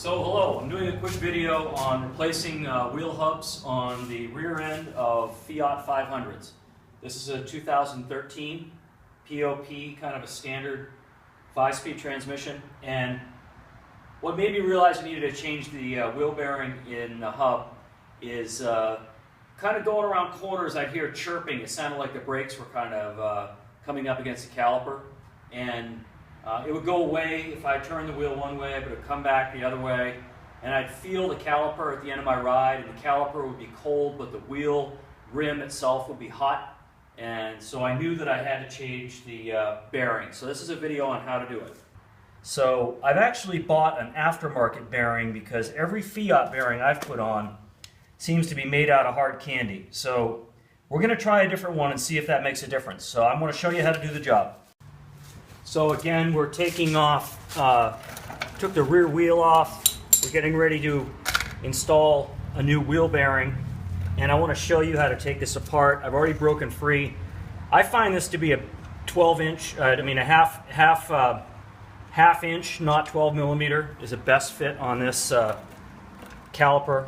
So hello, I'm doing a quick video on replacing wheel hubs on the rear end of Fiat 500s. This is a 2013 POP, kind of a standard 5-speed transmission, and what made me realize I needed to change the wheel bearing in the hub is kind of going around corners I'd hear chirping. It sounded like the brakes were kind of coming up against the caliper, and it would go away if I turned the wheel one way, but it would come back the other way, and I'd feel the caliper at the end of my ride, and the caliper would be cold, but the wheel rim itself would be hot, and so I knew that I had to change the bearing. So this is a video on how to do it. So I've actually bought an aftermarket bearing because every Fiat bearing I've put on seems to be made out of hard candy. So we're going to try a different one and see if that makes a difference. So I'm going to show you how to do the job. So again, we're taking off, took the rear wheel off. We're getting ready to install a new wheel bearing, and I want to show you how to take this apart. I've already broken free. I find this to be a 12-inch, a half inch, not 12 millimeter, is the best fit on this caliper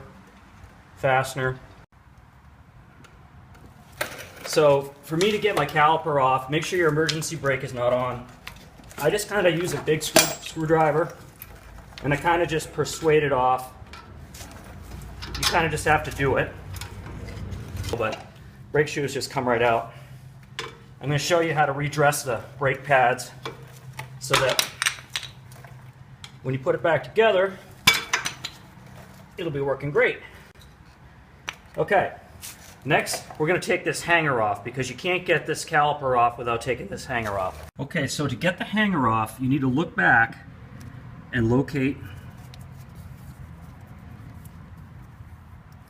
fastener. So for me to get my caliper off, make sure your emergency brake is not on. I just kind of use a big screwdriver, and I kind of just persuade it off. You kind of just have to do it, but brake shoes just come right out. I'm going to show you how to redress the brake pads so that when you put it back together, it'll be working great. Okay, next we're going to take this hanger off because you can't get this caliper off without taking this hanger off. Okay, so to get the hanger off, you need to look back and locate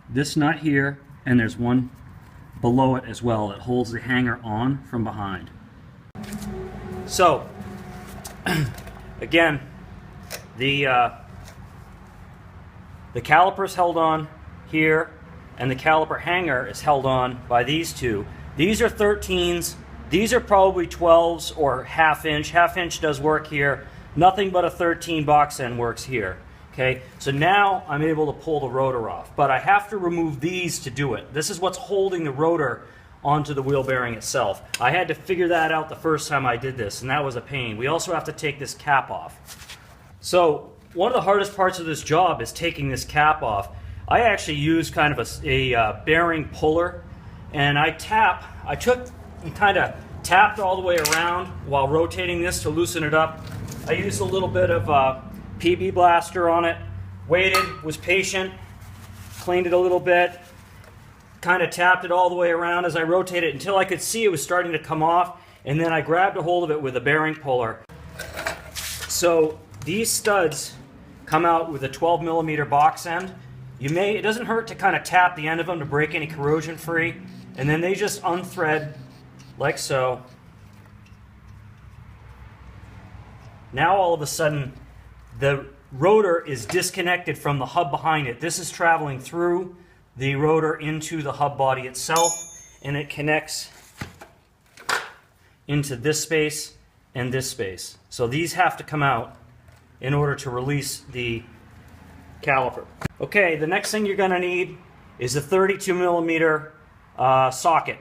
this nut here, and there's one below it as well that holds the hanger on from behind. So, again, the caliper's held on here, and the caliper hanger is held on by these two. These are 13s. These are probably 12s or half inch. Half inch does work here. Nothing but a 13 box end works here. Okay, so now I'm able to pull the rotor off, but I have to remove these to do it. This is what's holding the rotor onto the wheel bearing itself. I had to figure that out the first time I did this, and that was a pain. We also have to take this cap off. So one of the hardest parts of this job is taking this cap off. I actually use kind of a bearing puller, and I took and kind of tapped all the way around while rotating this to loosen it up. I used a little bit of PB Blaster on it, waited, was patient, cleaned it a little bit, kind of tapped it all the way around as I rotated until I could see it was starting to come off, and then I grabbed a hold of it with a bearing puller. So these studs come out with a 12 millimeter box end. It doesn't hurt to kind of tap the end of them to break any corrosion free, and then they just unthread like so. Now all of a sudden the rotor is disconnected from the hub behind it. This is traveling through the rotor into the hub body itself, and it connects into this space and this space. So these have to come out in order to release the caliper. Okay, the next thing you're going to need is a 32 millimeter socket.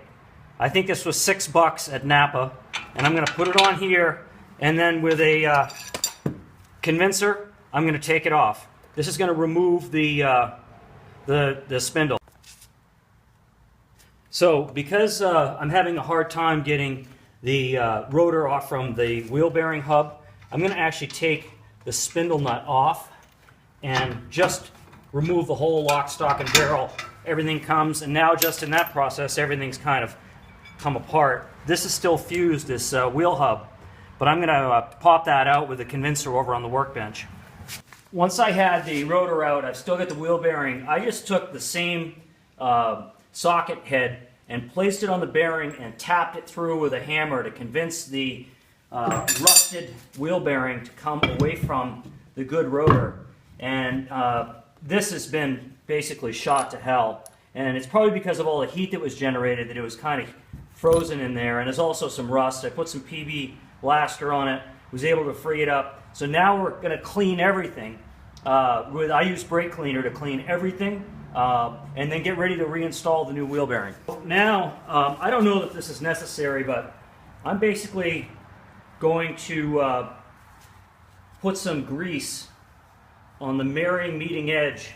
I think this was $6 at Napa, and I'm going to put it on here, and then with a condenser, I'm going to take it off. This is going to remove the spindle. So because I'm having a hard time getting the rotor off from the wheel bearing hub, I'm going to actually take the spindle nut off and just remove the whole lock, stock, and barrel. Everything comes, and now just in that process, everything's kind of come apart. This is still fused, this wheel hub, but I'm going to pop that out with a condenser over on the workbench. Once I had the rotor out, I've still got the wheel bearing. I just took the same socket head and placed it on the bearing and tapped it through with a hammer to convince the rusted wheel bearing to come away from the good rotor. And this has been basically shot to hell, and it's probably because of all the heat that was generated that it was kind of frozen in there, and there's also some rust. I put some PB Blaster on it, was able to free it up. So now we're going to clean everything I use brake cleaner to clean everything and then get ready to reinstall the new wheel bearing. Now, I don't know that this is necessary, but I'm basically going to put some grease on the marrying meeting edge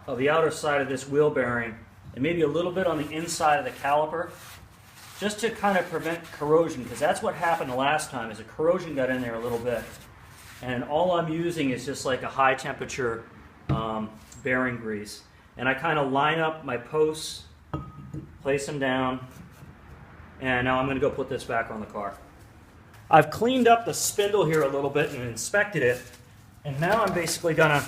of the outer side of this wheel bearing and maybe a little bit on the inside of the caliper, just to kind of prevent corrosion, because that's what happened the last time, is the corrosion got in there a little bit. And all I'm using is just like a high temperature bearing grease. And I kind of line up my posts, place them down, and now I'm going to go put this back on the car. I've cleaned up the spindle here a little bit and inspected it, and now I'm basically going to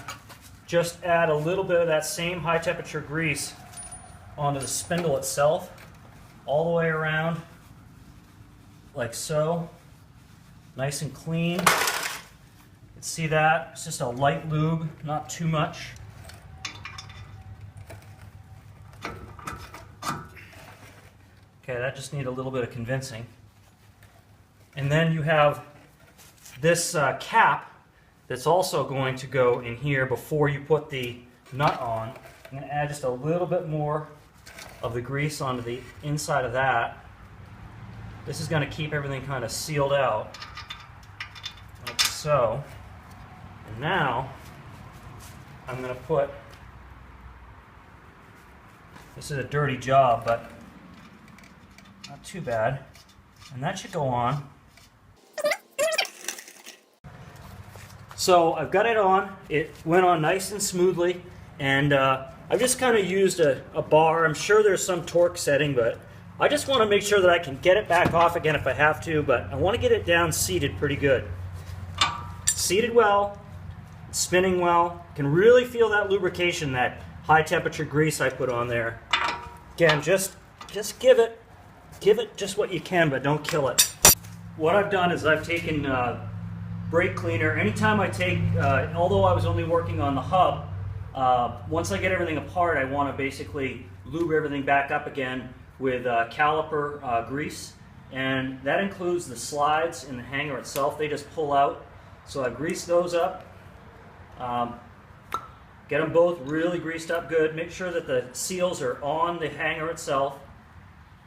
just add a little bit of that same high temperature grease onto the spindle itself, all the way around, like so. Nice and clean. You can see that. It's just a light lube, not too much. Okay, that just needs a little bit of convincing. And then you have this cap that's also going to go in here before you put the nut on. I'm going to add just a little bit more of the grease onto the inside of that. This is going to keep everything kind of sealed out, like so. And now I'm going to put, this is a dirty job, but not too bad, and that should go on. So I've got it on. It went on nice and smoothly, and I've just kind of used a bar. I'm sure there's some torque setting, but I just want to make sure that I can get it back off again if I have to, but I want to get it down seated pretty good. Seated well, spinning well. Can really feel that lubrication, that high temperature grease I put on there. Again, just give it just what you can, but don't kill it. What I've done is I've taken brake cleaner. Anytime I take, although I was only working on the hub, once I get everything apart, I want to basically lube everything back up again with caliper grease, and that includes the slides in the hanger itself. They just pull out, so I grease those up. Get them both really greased up good. Make sure that the seals are on the hanger itself.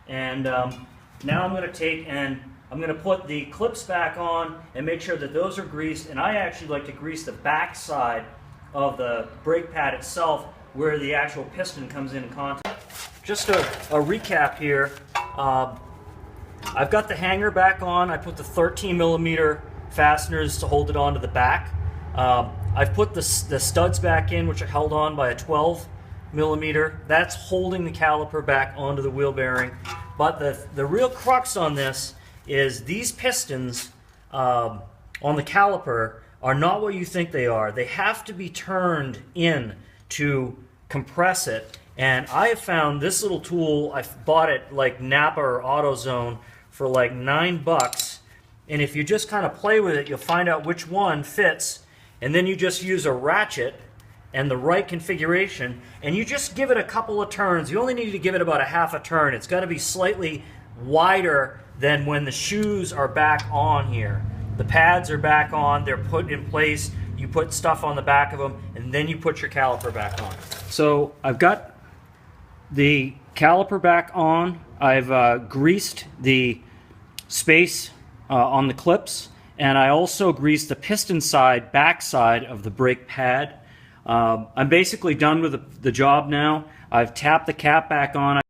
And now I'm going to take and I'm going to put the clips back on and make sure that those are greased. And I actually like to grease the back side of the brake pad itself, where the actual piston comes in contact. Just a recap here. I've got the hanger back on. I put the 13mm fasteners to hold it onto the back. I've put the studs back in, which are held on by a 12mm. That's holding the caliper back onto the wheel bearing. But the real crux on this is these pistons on the caliper are not what you think they are. They have to be turned in to compress it. And I have found this little tool, I bought it like Napa or AutoZone for like $9. And if you just kind of play with it, you'll find out which one fits. And then you just use a ratchet and the right configuration, and you just give it a couple of turns. You only need to give it about a half a turn. It's got to be slightly wider than when the shoes are back on here. The pads are back on, they're put in place, you put stuff on the back of them, and then you put your caliper back on. So I've got the caliper back on. I've greased the space on the clips, and I also greased the piston side, back side of the brake pad. I'm basically done with the job now. I've tapped the cap back on.